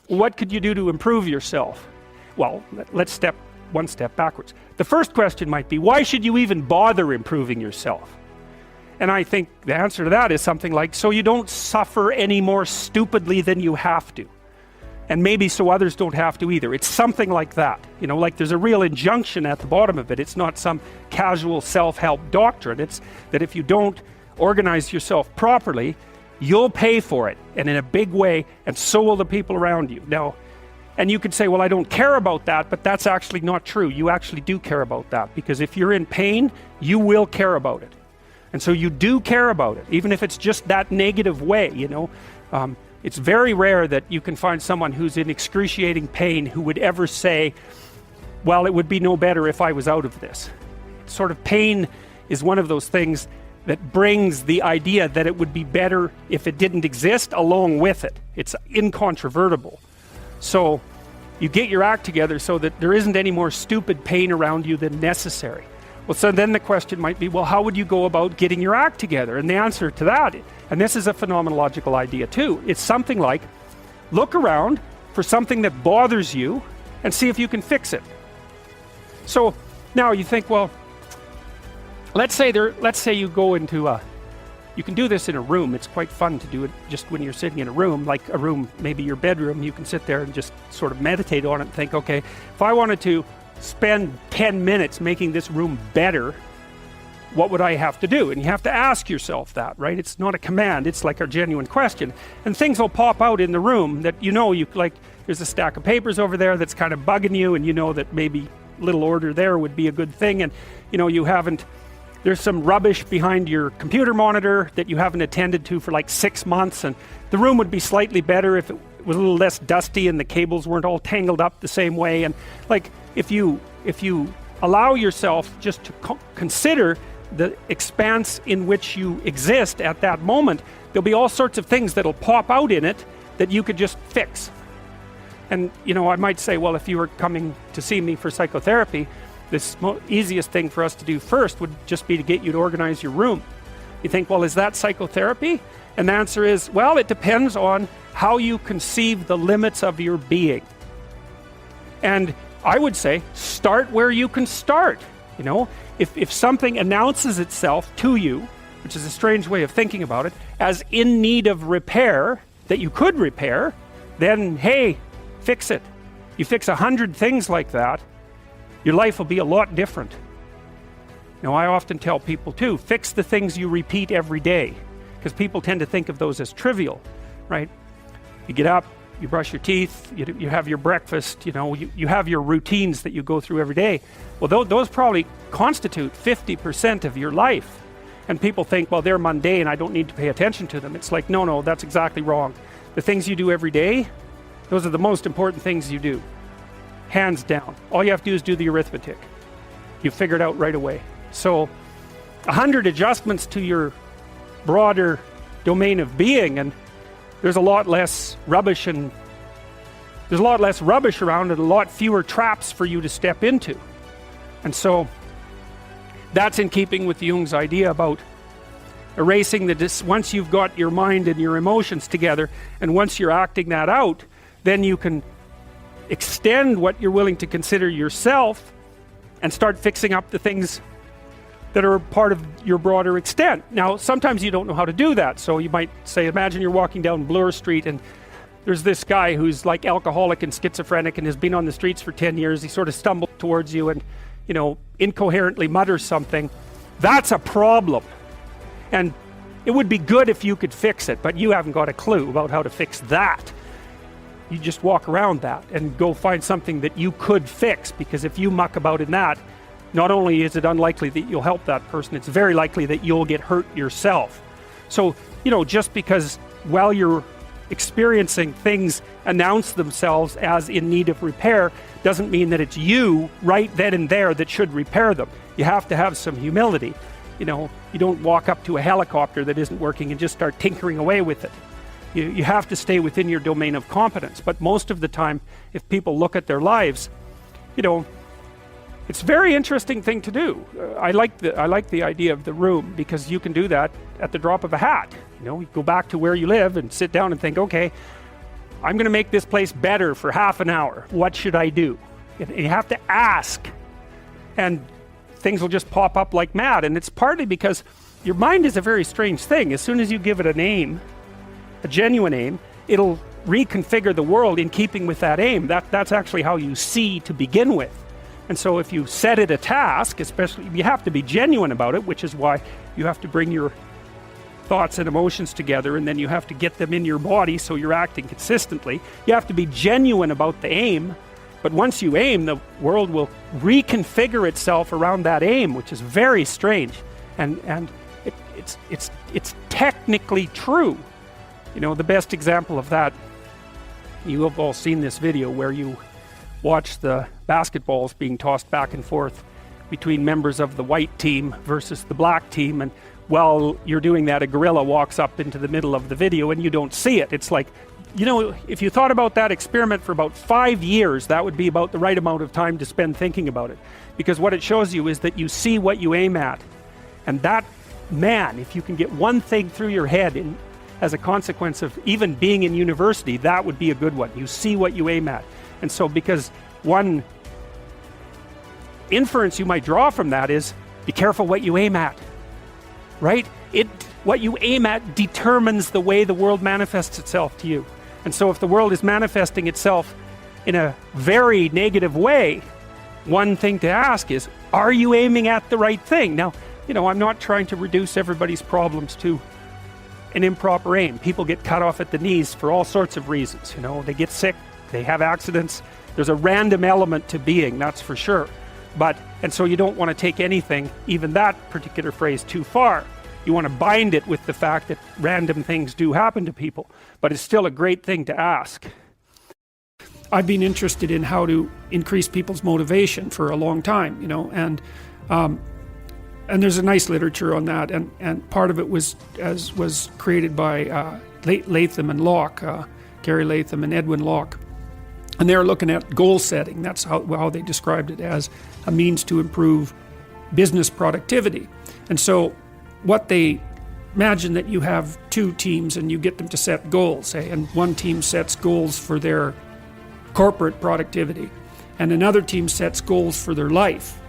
what could you do to improve yourself? Well, let's step one step backwards. The first question might be, why should you even bother improving yourself? And I think the answer to that is something like, so you don't suffer any more stupidly than you have to. And maybe so others don't have to either. It's something like that. You know, like there's a real injunction at the bottom of it. It's not some casual self-help doctrine. It's that if you don't organize yourself properly, you'll pay for it, and in a big way, and so will the people around you. Now, and you could say, well, I don't care about that, but that's actually not true. You actually do care about that, because if you're in pain, you will care about it. And so you do care about it, even if it's just that negative way, you know. It's very rare that you can find someone who's in excruciating pain who would ever say, well, it would be no better if I was out of this. Sort of pain is one of those things that brings the idea that it would be better if it didn't exist along with it. It's incontrovertible. So you get your act together so that there isn't any more stupid pain around you than necessary. Well, so then the question might be, well, how would you go about getting your act together? And the answer to that, and this is a phenomenological idea too, it's something like, look around for something that bothers you and see if you can fix it. So now you think, well, let's say you go into you can do this in a room. It's quite fun to do it just when you're sitting in a room, like a room, maybe your bedroom. You can sit there and just sort of meditate on it and think, okay, if I wanted to spend 10 minutes making this room better, what would I have to do? And you have to ask yourself that, right? It's not a command, it's like a genuine question. And things will pop out in the room that you know, like there's a stack of papers over there that's kind of bugging you, and you know that maybe little order there would be a good thing, and you know, there's some rubbish behind your computer monitor that you haven't attended to for like 6 months, and the room would be slightly better if it was a little less dusty and the cables weren't all tangled up the same way. And like if you allow yourself just to consider the expanse in which you exist at that moment, there'll be all sorts of things that'll pop out in it that you could just fix. And you know, I might say, well, if you were coming to see me for psychotherapy, this easiest thing for us to do first would just be to get you to organize your room. You think, well, is that psychotherapy? And the answer is, well, it depends on how you conceive the limits of your being. And I would say, start where you can start. You know, if something announces itself to you, which is a strange way of thinking about it, as in need of repair, that you could repair, then hey, fix it. You fix 100 things like that, your life will be a lot different. Now, I often tell people too, fix the things you repeat every day, because people tend to think of those as trivial, right? You get up, you brush your teeth, you have your breakfast, you know, you have your routines that you go through every day. Well, those probably constitute 50% of your life. And people think, well, they're mundane, I don't need to pay attention to them. It's like, no, that's exactly wrong. The things you do every day, those are the most important things you do. Hands down. All you have to do is do the arithmetic. You figure it out right away. So 100 adjustments to your broader domain of being, and there's a lot less rubbish around, and a lot fewer traps for you to step into. And so that's in keeping with Jung's idea about erasing once you've got your mind and your emotions together, and once you're acting that out, then you can extend what you're willing to consider yourself and start fixing up the things that are part of your broader extent. Now, sometimes you don't know how to do that. So you might say, imagine you're walking down Bloor Street and there's this guy who's like alcoholic and schizophrenic and has been on the streets for 10 years. He sort of stumbles towards you and, you know, incoherently mutters something. That's a problem. And it would be good if you could fix it, but you haven't got a clue about how to fix that. You just walk around that and go find something that you could fix, because if you muck about in that, not only is it unlikely that you'll help that person, it's very likely that you'll get hurt yourself. So, you know, just because while you're experiencing things announce themselves as in need of repair, doesn't mean that it's you right then and there that should repair them. You have to have some humility. You know, you don't walk up to a helicopter that isn't working and just start tinkering away with it. You have to stay within your domain of competence. But most of the time, if people look at their lives, you know, it's a very interesting thing to do. I like the idea of the room, because you can do that at the drop of a hat. You know, you go back to where you live and sit down and think, okay, I'm going to make this place better for half an hour. What should I do? And you have to ask. And things will just pop up like mad. And it's partly because your mind is a very strange thing. As soon as you give it an aim, a genuine aim, it'll reconfigure the world in keeping with that aim. That's actually how you see to begin with. And so if you set it a task, especially, you have to be genuine about it, which is why you have to bring your thoughts and emotions together, and then you have to get them in your body so you're acting consistently. You have to be genuine about the aim, but once you aim, the world will reconfigure itself around that aim, which is very strange. And it's technically true. You know, the best example of that, you have all seen this video where you watch the basketballs being tossed back and forth between members of the white team versus the black team, and while you're doing that, a gorilla walks up into the middle of the video and you don't see it. It's like, you know, if you thought about that experiment for about 5 years, that would be about the right amount of time to spend thinking about it. Because what it shows you is that you see what you aim at. And that, man, if you can get one thing through your head as a consequence of even being in university, that would be a good one. You see what you aim at. And so, because one inference you might draw from that is, be careful what you aim at. Right? What you aim at determines the way the world manifests itself to you. And so if the world is manifesting itself in a very negative way, one thing to ask is, are you aiming at the right thing? Now, you know, I'm not trying to reduce everybody's problems to an improper aim. People get cut off at the knees for all sorts of reasons. You know, they get sick, they have accidents. There's a random element to being, that's for sure. And so you don't want to take anything, even that particular phrase, too far. You want to bind it with the fact that random things do happen to people, but it's still a great thing to ask. I've been interested in how to increase people's motivation for a long time, you know, and there's a nice literature on that, and part of it was created by Latham and Locke, Gary Latham and Edwin Locke. And they're looking at goal setting. That's how they described it, as a means to improve business productivity. And so what they imagine that you have two teams and you get them to set goals, say, and one team sets goals for their corporate productivity and another team sets goals for their life.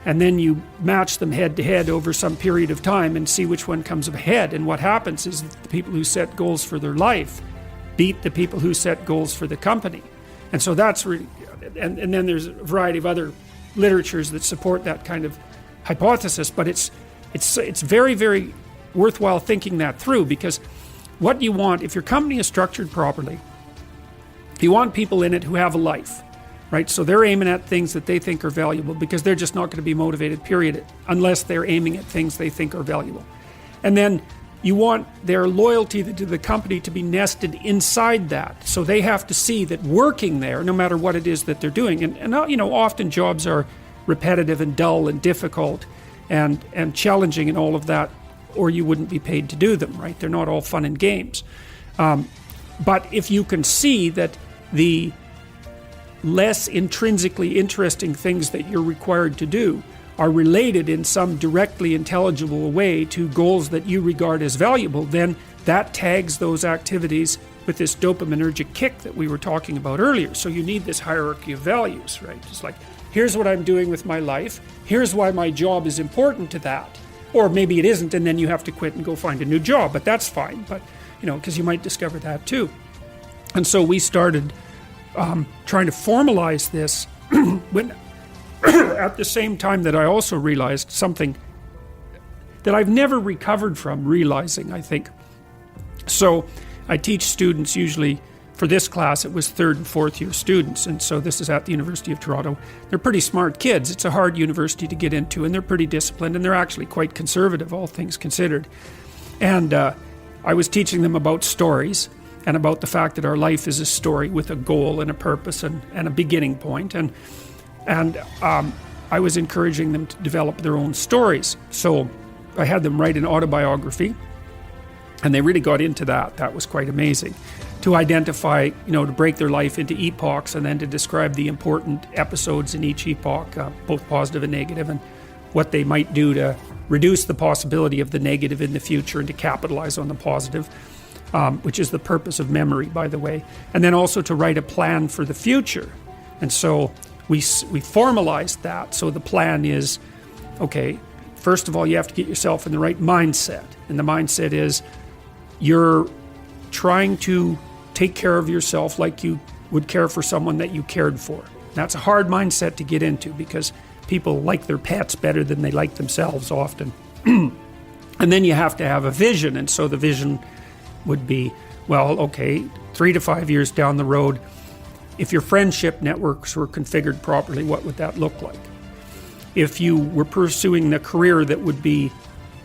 And then you match them head to head over some period of time and see which one comes ahead. And what happens is the people who set goals for their life beat the people who set goals for the company. And so that's really, and then there's a variety of other literatures that support that kind of hypothesis, but it's very, very worthwhile thinking that through, because what you want, if your company is structured properly, you want people in it who have a life, right? So they're aiming at things that they think are valuable, because they're just not going to be motivated, period, unless they're aiming at things they think are valuable. And then you want their loyalty to the company to be nested inside that. So they have to see that working there, no matter what it is that they're doing, and you know, often jobs are repetitive and dull and difficult and challenging and all of that, or you wouldn't be paid to do them, right? They're not all fun and games. But if you can see that the less intrinsically interesting things that you're required to do are related in some directly intelligible way to goals that you regard as valuable, then that tags those activities with this dopaminergic kick that we were talking about earlier. So you need this hierarchy of values, right? It's like, here's what I'm doing with my life, here's why my job is important to that. Or maybe it isn't, and then you have to quit and go find a new job, but that's fine, but you know, because you might discover that too. And so we started trying to formalize this when at the same time that I also realized something that I've never recovered from realizing, I think. So I teach students, usually for this class it was 3rd and 4th year students, and so this is at the University of Toronto. They're pretty smart kids. It's a hard university to get into, and they're pretty disciplined, and they're actually quite conservative, all things considered. And I was teaching them about stories and about the fact that our life is a story with a goal and a purpose and a beginning point. And I was encouraging them to develop their own stories. So I had them write an autobiography, and they really got into that. That was quite amazing. To identify, you know, to break their life into epochs and then to describe the important episodes in each epoch, both positive and negative, and what they might do to reduce the possibility of the negative in the future and to capitalize on the positive. which is the purpose of memory, by the way, and then also to write a plan for the future. And so we formalized that. So the plan is, okay, first of all, you have to get yourself in the right mindset. And the mindset is you're trying to take care of yourself like you would care for someone that you cared for. That's a hard mindset to get into because people like their pets better than they like themselves often. And then you have to have a vision. And so the vision would be, well, okay, 3 to 5 years down the road, if your friendship networks were configured properly, what would that look like? If you were pursuing the career that would be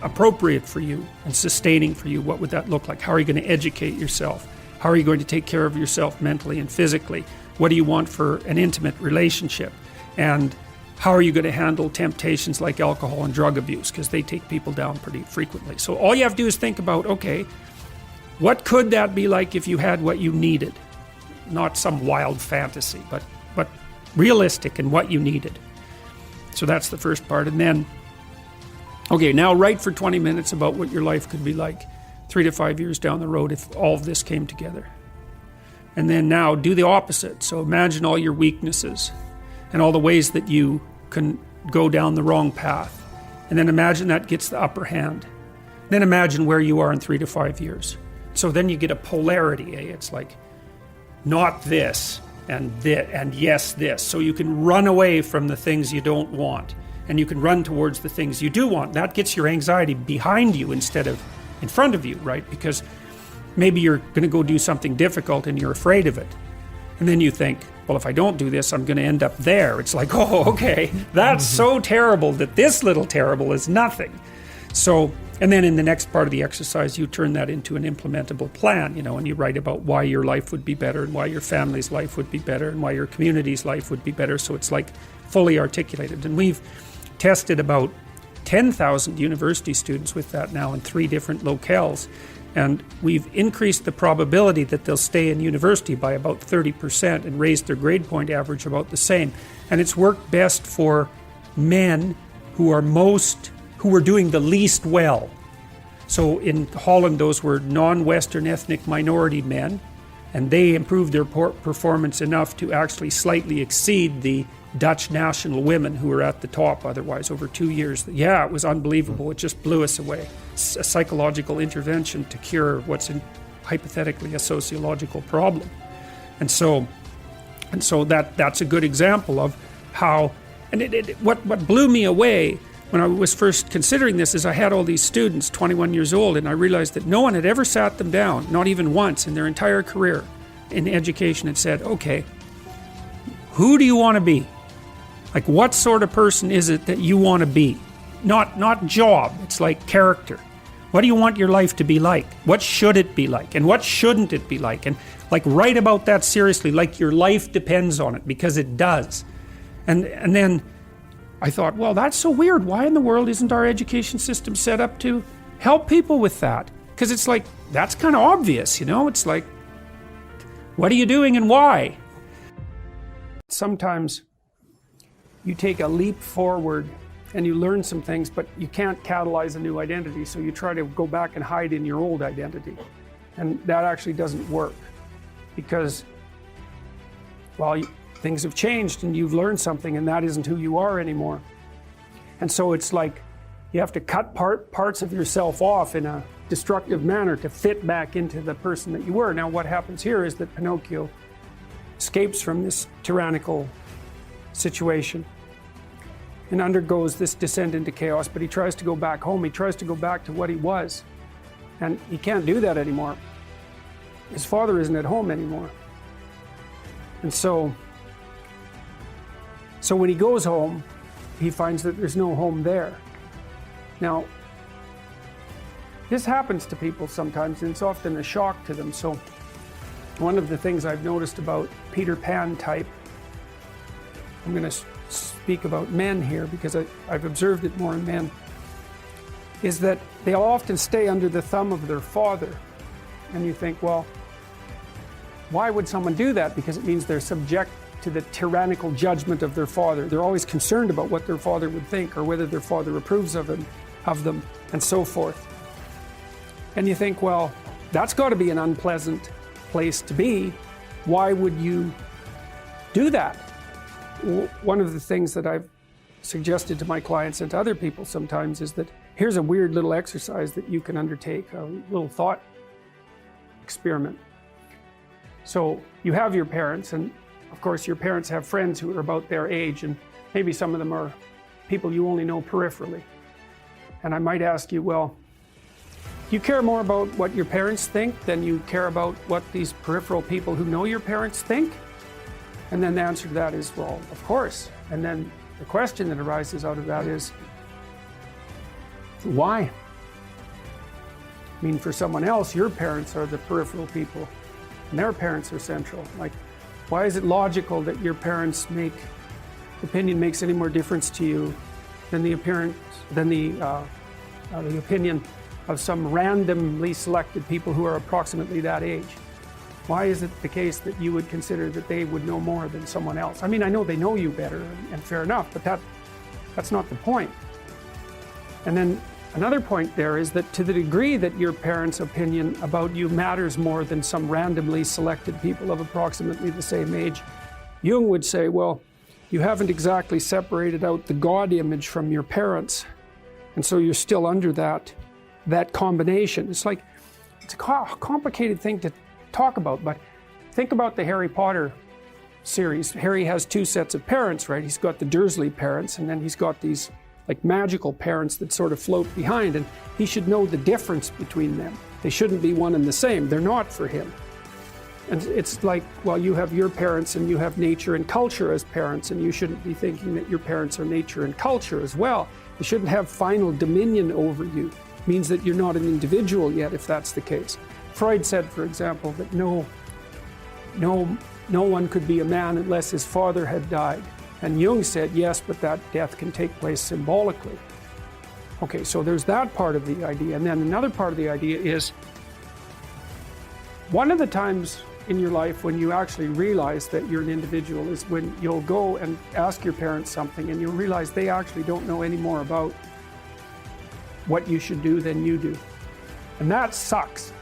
appropriate for you and sustaining for you, what would that look like? How are you going to educate yourself? How are you going to take care of yourself mentally and physically? What do you want for an intimate relationship? And how are you going to handle temptations like alcohol and drug abuse? Because they take people down pretty frequently. So all you have to do is think about, okay, what could that be like if you had what you needed? Not some wild fantasy, but realistic in what you needed. So that's the first part. And then, okay, now write for 20 minutes about what your life could be like 3 to 5 years down the road if all of this came together. And then now do the opposite. So imagine all your weaknesses and all the ways that you can go down the wrong path. And then imagine that gets the upper hand. Then imagine where you are in 3 to 5 years. So then you get a polarity, eh? It's like not this and yes this. So you can run away from the things you don't want and you can run towards the things you do want. That gets your anxiety behind you instead of in front of you, right? Because maybe you're going to go do something difficult and you're afraid of it. And then you think, well, if I don't do this, I'm going to end up there. It's like, oh, okay, that's so terrible that this little terrible is nothing. So, and then in the next part of the exercise, you turn that into an implementable plan, you know, and you write about why your life would be better and why your family's life would be better and why your community's life would be better. So it's like fully articulated. And we've tested about 10,000 university students with that now in 3 different locales. And we've increased the probability that they'll stay in university by about 30% and raised their grade point average about the same. And it's worked best for men who were doing the least well. So in Holland, those were non-Western ethnic minority men, and they improved their performance enough to actually slightly exceed the Dutch national women who were at the top otherwise over 2 years. Yeah, it was unbelievable. It just blew us away. It's a psychological intervention to cure what's hypothetically a sociological problem. And so that's a good example of how, and what blew me away when I was first considering this is I had all these students, 21 years old, and I realized that no one had ever sat them down, not even once in their entire career in education, and said, okay, who do you want to be? Like, what sort of person is it that you want to be? Not job, it's like character. What do you want your life to be like? What should it be like? And what shouldn't it be like? And like, write about that seriously, like your life depends on it, because it does. And then I thought, well, that's so weird. Why in the world isn't our education system set up to help people with that? Because it's like, that's kind of obvious, you know? It's like, what are you doing and why? Sometimes you take a leap forward and you learn some things, but you can't catalyze a new identity, so you try to go back and hide in your old identity. And that actually doesn't work because, well, things have changed and you've learned something and that isn't who you are anymore. And so it's like you have to cut parts of yourself off in a destructive manner to fit back into the person that you were. Now what happens here is that Pinocchio escapes from this tyrannical situation and undergoes this descent into chaos, but he tries to go back home. He tries to go back to what he was, and he can't do that anymore. His father isn't at home anymore. And so when he goes home, he finds that there's no home there. Now, this happens to people sometimes, and it's often a shock to them. So one of the things I've noticed about Peter Pan type, I'm going to speak about men here because I've observed it more in men, is that they'll often stay under the thumb of their father. And you think, well, why would someone do that? Because it means they're subject to the tyrannical judgment of their father. They're always concerned about what their father would think or whether their father approves of them, and so forth. And you think, well, That's got to be an unpleasant place to be. Why would you do that? One of the things that I've suggested to my clients and to other people sometimes is that here's a weird little exercise that you can undertake, a little thought experiment. So you have your parents, and of course your parents have friends who are about their age, and maybe some of them are people you only know peripherally. And I might ask you, well, do you care more about what your parents think than you care about what these peripheral people who know your parents think? And then the answer to that is, well, of course. And then the question that arises out of that is, why? I mean, for someone else, your parents are the peripheral people, and their parents are central. Like, why is it logical that your parents' opinion makes any more difference to you than the opinion of some randomly selected people who are approximately that age? Why is it the case that you would consider that they would know more than someone else? I mean, I know they know you better, and fair enough, but that's not the point. And then another point there is that to the degree that your parents' opinion about you matters more than some randomly selected people of approximately the same age, Jung would say, well, you haven't exactly separated out the God image from your parents, and so you're still under that combination. It's a complicated thing to talk about, but think about the Harry Potter series. Harry has two sets of parents, right? He's got the Dursley parents, and then he's got these like magical parents that sort of float behind, and he should know the difference between them. They shouldn't be one and the same. They're not for him. And it's like, well, you have your parents and you have nature and culture as parents, and you shouldn't be thinking that your parents are nature and culture as well. They shouldn't have final dominion over you. It means that you're not an individual yet, if that's the case. Freud said, for example, that no one could be a man unless his father had died. And Jung said, yes, but that death can take place symbolically. Okay, so there's that part of the idea. And then another part of the idea is, one of the times in your life when you actually realize that you're an individual is when you'll go and ask your parents something and you'll realize they actually don't know any more about what you should do than you do. And that sucks.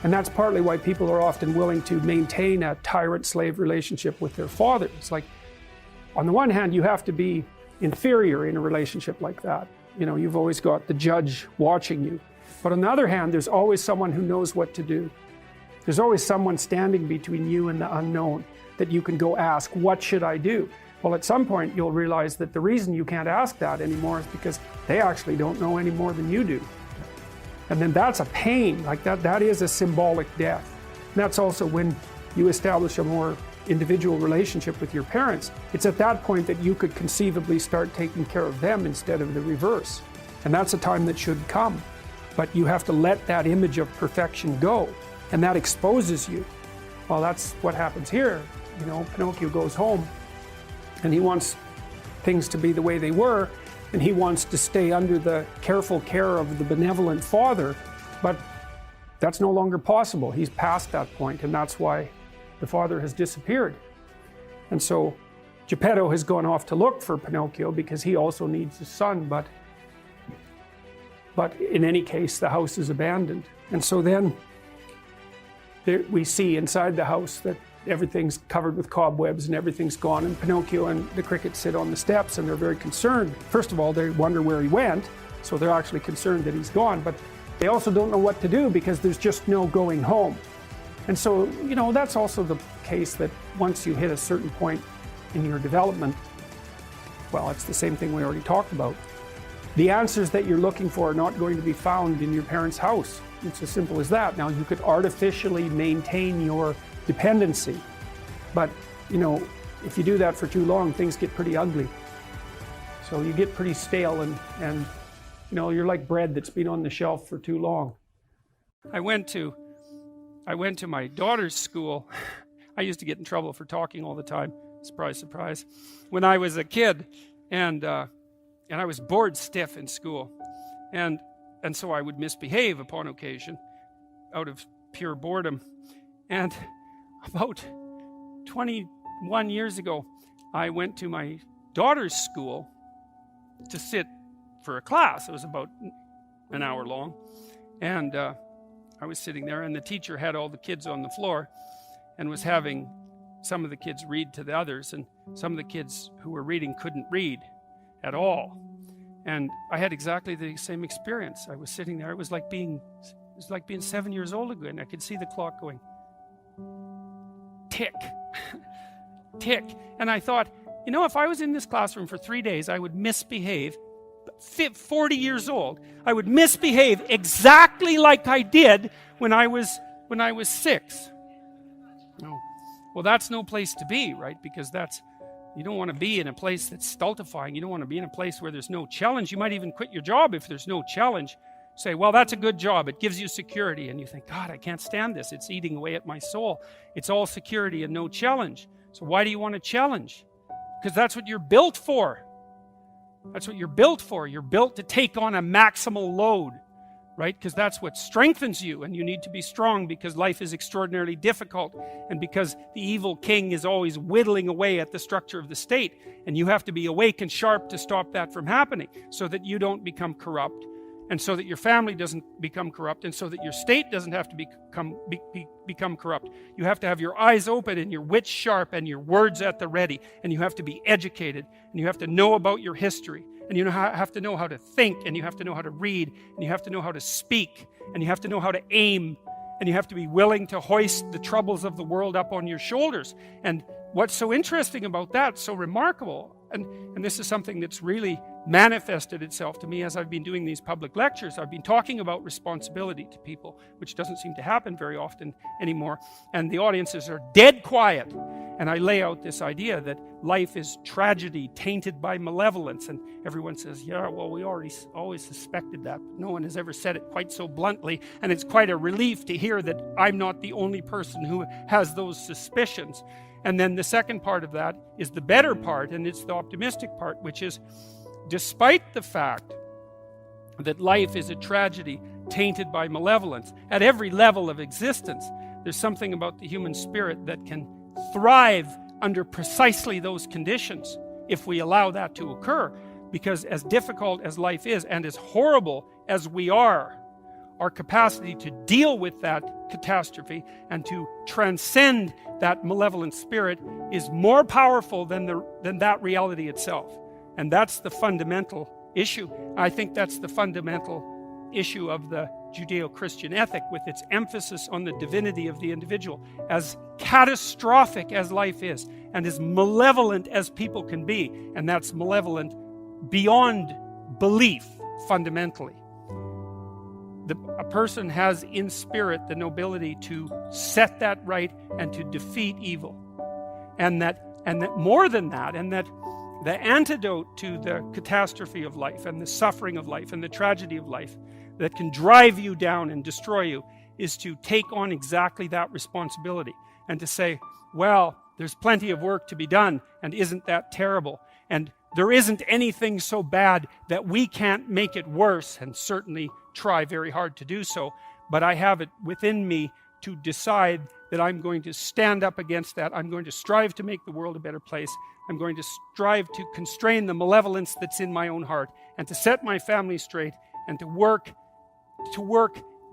And that's partly why people are often willing to maintain a tyrant-slave relationship with their father. It's like, on the one hand, you have to be inferior in a relationship like that. You know, you've always got the judge watching you. But on the other hand, there's always someone who knows what to do. There's always someone standing between you and the unknown that you can go ask, what should I do? Well, at some point, you'll realize that the reason you can't ask that anymore is because they actually don't know any more than you do. And then that's a pain, like that is a symbolic death. And that's also when you establish a more individual relationship with your parents. It's at that point that you could conceivably start taking care of them instead of the reverse. And that's a time that should come. But you have to let that image of perfection go. And that exposes you. Well, that's what happens here. You know, Pinocchio goes home and he wants things to be the way they were, and he wants to stay under the careful care of the benevolent father, but that's no longer possible. He's past that point, and that's why the father has disappeared. And so Geppetto has gone off to look for Pinocchio because he also needs his son, but in any case, the house is abandoned. And so then we see inside the house that everything's covered with cobwebs and everything's gone, and Pinocchio and the cricket sit on the steps and they're very concerned. First of all, they wonder where he went, so they're actually concerned that he's gone, but they also don't know what to do because there's just no going home. And so, you know, that's also the case that once you hit a certain point in your development, well, it's the same thing we already talked about. The answers that you're looking for are not going to be found in your parents' house. It's as simple as that. Now, you could artificially maintain your dependency, but, you know, if you do that for too long, things get pretty ugly. So you get pretty stale and you know, you're like bread that's been on the shelf for too long. I went to my daughter's school. I used to get in trouble for talking all the time. Surprise, surprise. When I was a kid, and I was bored stiff in school, and so I would misbehave upon occasion, out of pure boredom. And about 21 years ago, I went to my daughter's school to sit for a class. It was about an hour long, and I was sitting there, and the teacher had all the kids on the floor and was having some of the kids read to the others, and some of the kids who were reading couldn't read at all. And I had exactly the same experience. I was sitting there. It was like being 7 years old again. I could see the clock going tick, tick. And I thought, you know, if I was in this classroom for 3 days, I would misbehave. 40 years old, I would misbehave exactly like I did when I was 6. No. Well, that's no place to be, right? Because you don't want to be in a place that's stultifying. You don't want to be in a place where there's no challenge. You might even quit your job if there's no challenge. Say, well, that's a good job. It gives you security. And you think, God, I can't stand this. It's eating away at my soul. It's all security and no challenge. So why do you want to challenge? Because that's what you're built for. That's what you're built for. You're built to take on a maximal load, right? Because that's what strengthens you, and you need to be strong because life is extraordinarily difficult, and because the evil king is always whittling away at the structure of the state, and you have to be awake and sharp to stop that from happening so that you don't become corrupt, and so that your family doesn't become corrupt, and so that your state doesn't have to become corrupt. You have to have your eyes open and your wits sharp and your words at the ready, and you have to be educated, and you have to know about your history, and you have to know how to think, and you have to know how to read, and you have to know how to speak, and you have to know how to aim, and you have to be willing to hoist the troubles of the world up on your shoulders. And what's so interesting about that, so remarkable, and this is something that's really manifested itself to me as I've been doing these public lectures. I've been talking about responsibility to people, which doesn't seem to happen very often anymore, and the audiences are dead quiet, and I lay out this idea that life is tragedy tainted by malevolence, and everyone says, yeah, well, we always suspected that, but no one has ever said it quite so bluntly, and it's quite a relief to hear that I'm not the only person who has those suspicions. And then the second part of that is the better part, and it's the optimistic part, which is, despite the fact that life is a tragedy tainted by malevolence, at every level of existence, there's something about the human spirit that can thrive under precisely those conditions if we allow that to occur. Because as difficult as life is, and as horrible as we are, our capacity to deal with that catastrophe and to transcend that malevolent spirit is more powerful than that reality itself. And that's the fundamental issue. I think that's the fundamental issue of the Judeo-Christian ethic, with its emphasis on the divinity of the individual. As catastrophic as life is, and as malevolent as people can be, and that's malevolent beyond belief, fundamentally. A person has in spirit the nobility to set that right and to defeat evil. And that more than that, and that the antidote to the catastrophe of life and the suffering of life and the tragedy of life that can drive you down and destroy you is to take on exactly that responsibility and to say, well, there's plenty of work to be done, and isn't that terrible? And there isn't anything so bad that we can't make it worse, and certainly try very hard to do so, but I have it within me to decide that I'm going to stand up against that. I'm going to strive to make the world a better place. I'm going to strive to constrain the malevolence that's in my own heart, and to set my family straight, and to work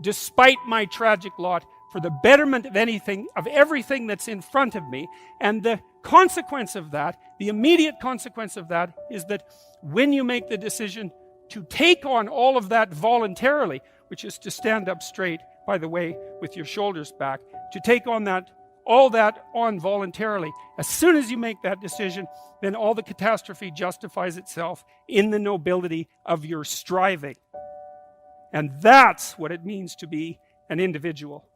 despite my tragic lot for the betterment of everything that's in front of me. And the consequence of that, the immediate consequence of that, is that when you make the decision to take on all of that voluntarily, which is to stand up straight, by the way, with your shoulders back, to take on all that on voluntarily, as soon as you make that decision, then all the catastrophe justifies itself in the nobility of your striving. And that's what it means to be an individual.